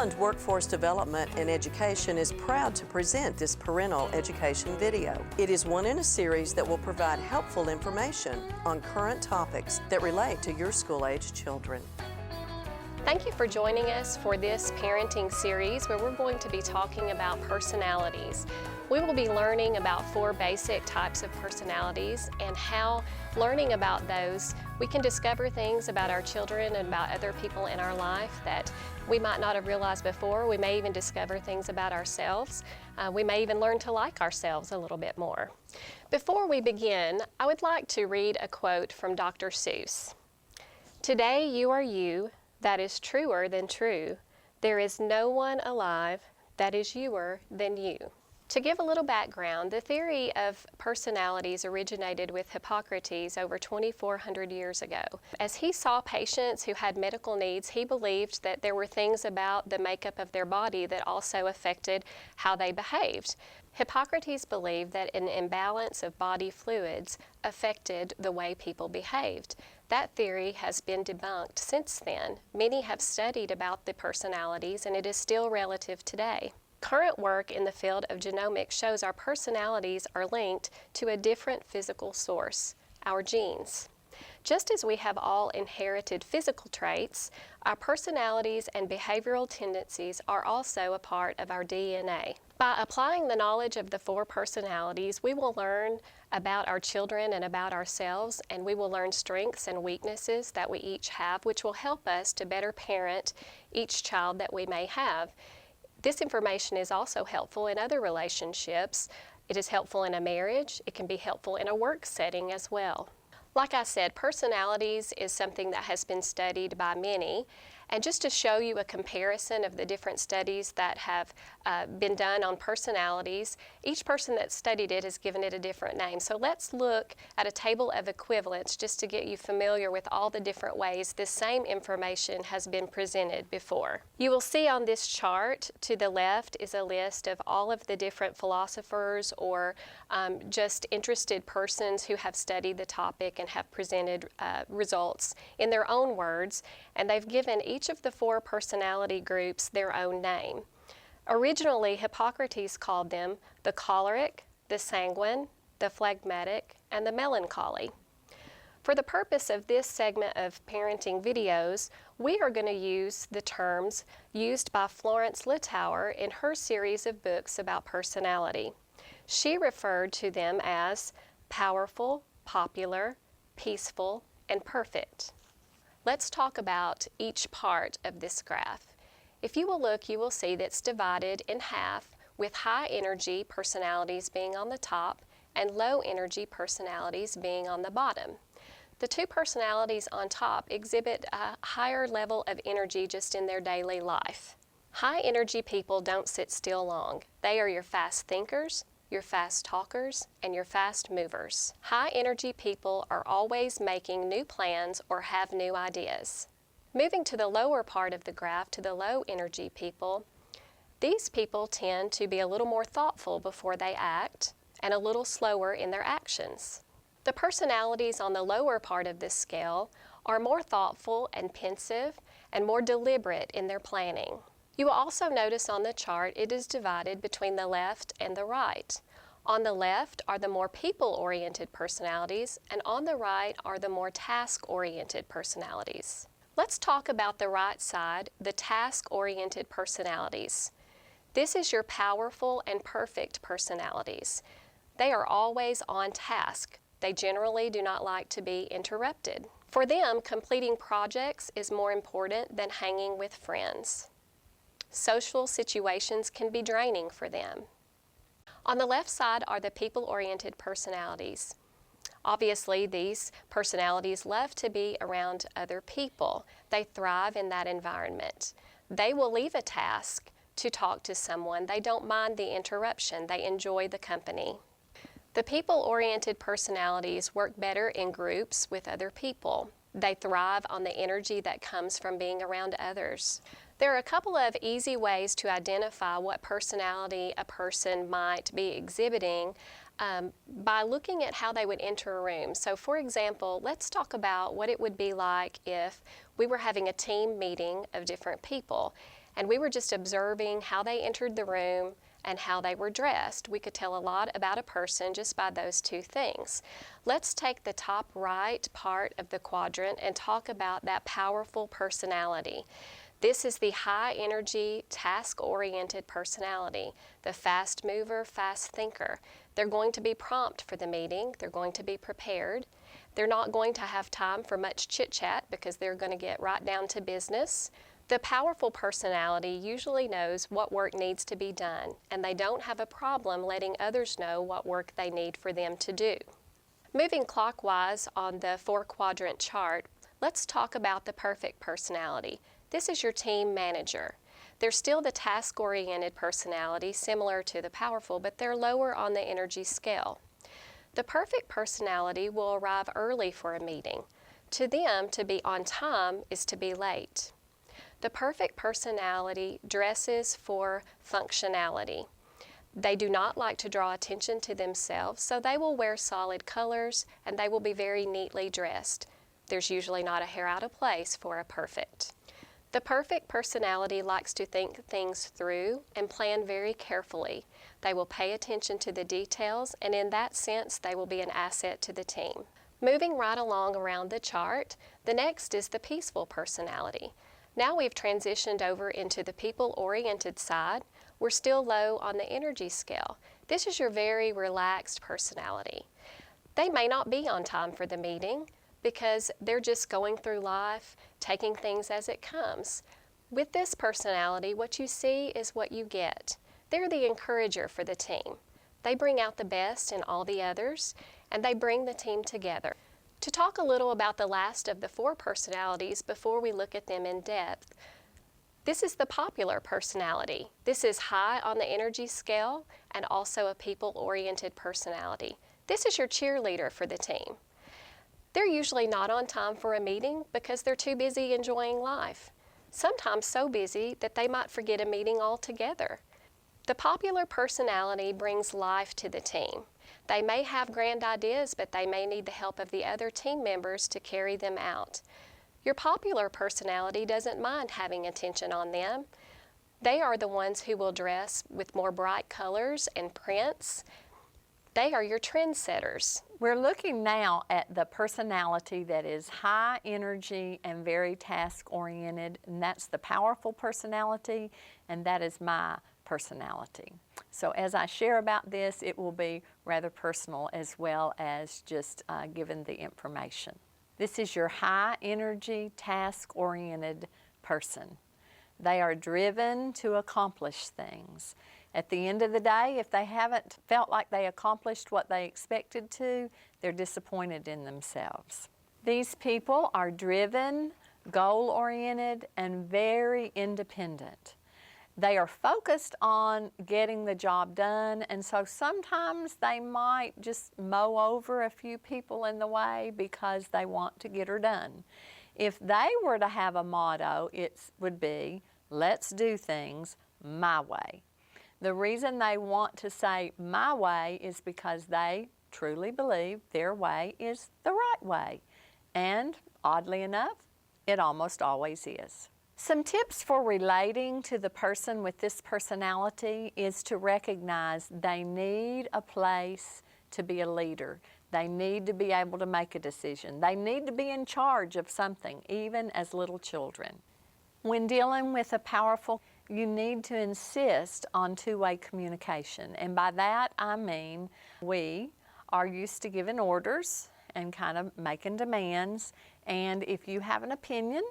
Highland Workforce Development and Education is proud to present this parental education video. It is one in a series that will provide helpful information on current topics that relate to your school-age children. Thank you for joining us for this parenting series where we're going to be talking about personalities. We will be learning about 4 basic types of personalities and how, learning about those, we can discover things about our children and about other people in our life that we might not have realized before. We may even discover things about ourselves. We may even learn to like ourselves a little bit more. Before we begin, I would like to read a quote from Dr. Seuss. "Today you are you, that is truer than true. There is no one alive that is youer than you." To give a little background, the theory of personalities originated with Hippocrates over 2,400 years ago. As he saw patients who had medical needs, he believed that there were things about the makeup of their body that also affected how they behaved. Hippocrates believed that an imbalance of body fluids affected the way people behaved. That theory has been debunked since then. Many have studied about the personalities, and it is still relative today. Current work in the field of genomics shows our personalities are linked to a different physical source, our genes. Just as we have all inherited physical traits, our personalities and behavioral tendencies are also a part of our DNA. By applying the knowledge of the 4 personalities, we will learn about our children and about ourselves, and we will learn strengths and weaknesses that we each have, which will help us to better parent each child that we may have. This information is also helpful in other relationships. It is helpful in a marriage. It can be helpful in a work setting as well. Like I said, personalities is something that has been studied by many. And just to show you a comparison of the different studies that have been done on personalities, each person that studied it has given it a different name. So let's look at a table of equivalents just to get you familiar with all the different ways this same information has been presented before. You will see on this chart to the left is a list of all of the different philosophers or just interested persons who have studied the topic and have presented results in their own words, and they've given each of the 4 personality groups their own name. Originally, Hippocrates called them the choleric, the sanguine, the phlegmatic, and the melancholy. For the purpose of this segment of parenting videos, we are going to use the terms used by Florence Littauer in her series of books about personality. She referred to them as powerful, popular, peaceful, and perfect. Let's talk about each part of this graph. If you will look, you will see that it's divided in half, with high energy personalities being on the top and low energy personalities being on the bottom. The 2 personalities on top exhibit a higher level of energy just in their daily life. High energy people don't sit still long. They are your fast thinkers, your fast talkers, and your fast movers. High energy people are always making new plans or have new ideas. Moving to the lower part of the graph, to the low energy people, these people tend to be a little more thoughtful before they act and a little slower in their actions. The personalities on the lower part of this scale are more thoughtful and pensive and more deliberate in their planning. You will also notice on the chart it is divided between the left and the right. On the left are the more people-oriented personalities, and on the right are the more task-oriented personalities. Let's talk about the right side, the task-oriented personalities. This is your powerful and perfect personalities. They are always on task. They generally do not like to be interrupted. For them, completing projects is more important than hanging with friends. Social situations can be draining for them. On the left side are the people-oriented personalities. Obviously, these personalities love to be around other people. They thrive in that environment. They will leave a task to talk to someone. They don't mind the interruption. They enjoy the company. The people-oriented personalities work better in groups with other people. They thrive on the energy that comes from being around others. There are a couple of easy ways to identify what personality a person might be exhibiting by looking at how they would enter a room. So for example, let's talk about what it would be like if we were having a team meeting of different people. and we were just observing how they entered the room and how they were dressed. We could tell a lot about a person just by those two things. Let's take the top right part of the quadrant and talk about that powerful personality. This is the high energy, task-oriented personality, the fast mover, fast thinker. They're going to be prompt for the meeting. They're going to be prepared. They're not going to have time for much chit-chat because they're going to get right down to business. The powerful personality usually knows what work needs to be done, and they don't have a problem letting others know what work they need for them to do. Moving clockwise on the four-quadrant chart, let's talk about the perfect personality. This is your team manager. They're still the task-oriented personality, similar to the powerful, but they're lower on the energy scale. The perfect personality will arrive early for a meeting. To them, to be on time is to be late. The perfect personality dresses for functionality. They do not like to draw attention to themselves, so they will wear solid colors and they will be very neatly dressed. There's usually not a hair out of place for a perfect. The perfect personality likes to think things through and plan very carefully. They will pay attention to the details, and in that sense, they will be an asset to the team. Moving right along around the chart, the next is the peaceful personality. Now we've transitioned over into the people-oriented side. We're still low on the energy scale. This is your very relaxed personality. They may not be on time for the meeting because they're just going through life, taking things as it comes. With this personality, what you see is what you get. They're the encourager for the team. They bring out the best in all the others, and they bring the team together. To talk a little about the last of the four personalities before we look at them in depth, this is the popular personality. This is high on the energy scale and also a people-oriented personality. This is your cheerleader for the team. They're usually not on time for a meeting because they're too busy enjoying life, sometimes so busy that they might forget a meeting altogether. The popular personality brings life to the team. They may have grand ideas, but they may need the help of the other team members to carry them out. Your popular personality doesn't mind having attention on them. They are the ones who will dress with more bright colors and prints. They are your trendsetters. We're looking now at the personality that is high energy and very task-oriented, and that's the powerful personality, and that is my personality. So as I share about this, it will be rather personal as well as just given the information. This is your high energy, task-oriented person. They are driven to accomplish things. At the end of the day, if they haven't felt like they accomplished what they expected to, they're disappointed in themselves. These people are driven, goal-oriented, and very independent. They are focused on getting the job done, and so sometimes they might just mow over a few people in the way because they want to get her done. If they were to have a motto, it would be, let's do things my way. The reason they want to say my way is because they truly believe their way is the right way. And oddly enough, it almost always is. Some tips for relating to the person with this personality is to recognize they need a place to be a leader. They need to be able to make a decision. They need to be in charge of something, even as little children. When dealing with a powerful, you need to insist on two-way communication. And by that, I mean we are used to giving orders and kind of making demands. And if you have an opinion,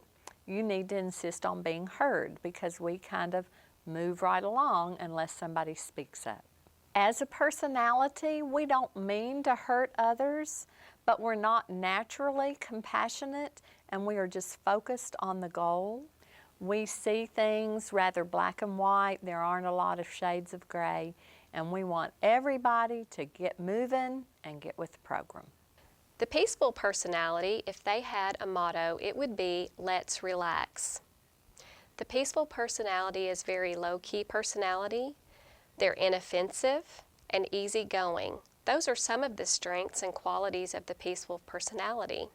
you need to insist on being heard because we kind of move right along unless somebody speaks up. As a personality, we don't mean to hurt others, but we're not naturally compassionate and we are just focused on the goal. We see things rather black and white. There aren't a lot of shades of gray, and we want everybody to get moving and get with the program. The peaceful personality, if they had a motto, it would be, let's relax. The peaceful personality is very low-key personality. They're inoffensive and easygoing. Those are some of the strengths and qualities of the peaceful personality.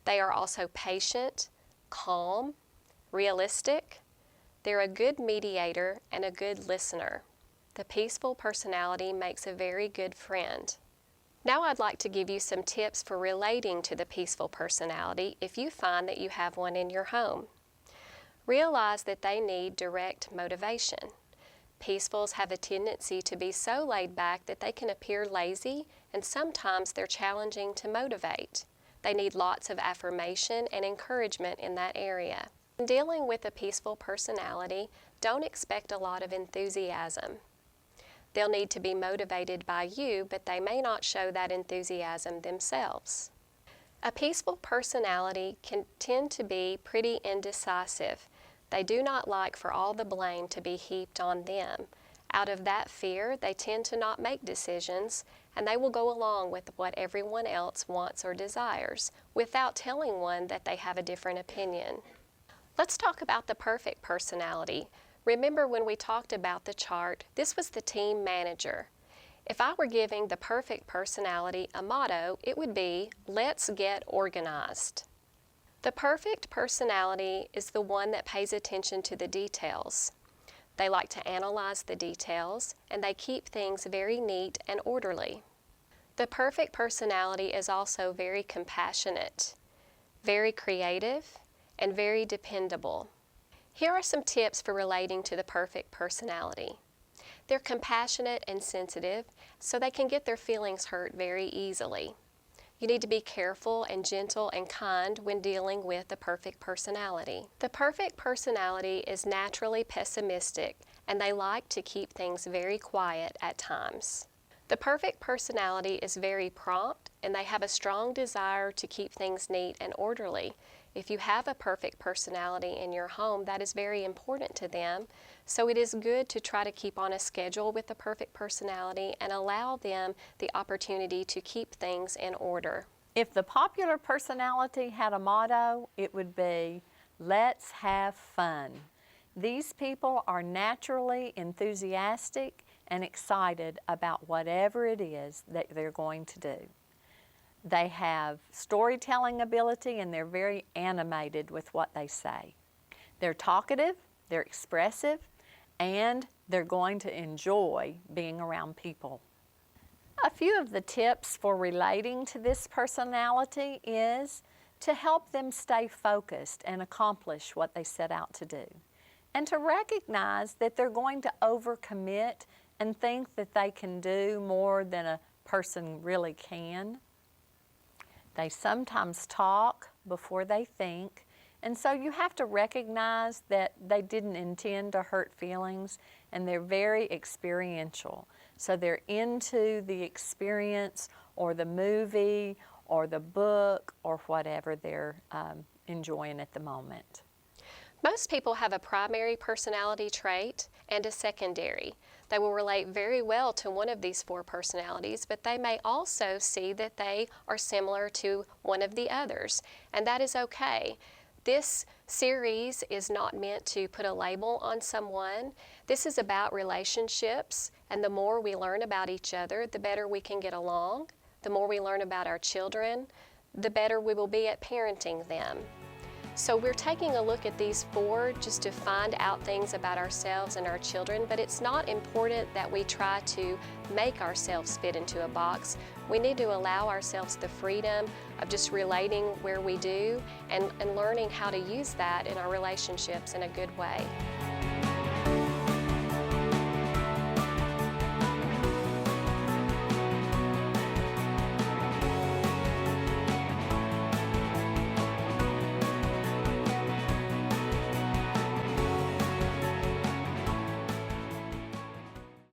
They are also patient, calm, realistic. They're a good mediator and a good listener. The peaceful personality makes a very good friend. Now I'd like to give you some tips for relating to the peaceful personality if you find that you have one in your home. Realize that they need direct motivation. Peacefuls have a tendency to be so laid back that they can appear lazy, and sometimes they're challenging to motivate. They need lots of affirmation and encouragement in that area. In dealing with a peaceful personality, don't expect a lot of enthusiasm. They'll need to be motivated by you, but they may not show that enthusiasm themselves. A peaceful personality can tend to be pretty indecisive. They do not like for all the blame to be heaped on them. Out of that fear, they tend to not make decisions, and they will go along with what everyone else wants or desires, without telling one that they have a different opinion. Let's talk about the perfect personality. Remember when we talked about the chart, this was the team manager. If I were giving the perfect personality a motto, it would be, let's get organized. The perfect personality is the one that pays attention to the details. They like to analyze the details, and they keep things very neat and orderly. The perfect personality is also very compassionate, very creative, and very dependable. Here are some tips for relating to the perfect personality. They're compassionate and sensitive, so they can get their feelings hurt very easily. You need to be careful and gentle and kind when dealing with the perfect personality. The perfect personality is naturally pessimistic, and they like to keep things very quiet at times. The perfect personality is very prompt, and they have a strong desire to keep things neat and orderly. If you have a perfect personality in your home, that is very important to them. So it is good to try to keep on a schedule with the perfect personality and allow them the opportunity to keep things in order. If the popular personality had a motto, it would be, let's have fun. These people are naturally enthusiastic and excited about whatever it is that they're going to do. They have storytelling ability, and they're very animated with what they say. They're talkative, they're expressive, and they're going to enjoy being around people. A few of the tips for relating to this personality is to help them stay focused and accomplish what they set out to do, and to recognize that they're going to overcommit and think that they can do more than a person really can. They sometimes talk before they think, and so you have to recognize that they didn't intend to hurt feelings, and they're very experiential. So they're into the experience or the movie or the book or whatever they're enjoying at the moment. Most people have a primary personality trait and a secondary. They will relate very well to one of these four personalities, but they may also see that they are similar to one of the others, and that is okay. This series is not meant to put a label on someone. This is about relationships, and the more we learn about each other, the better we can get along. The more we learn about our children, the better we will be at parenting them. So we're taking a look at these four just to find out things about ourselves and our children, but it's not important that we try to make ourselves fit into a box. We need to allow ourselves the freedom of just relating where we do and learning how to use that in our relationships in a good way.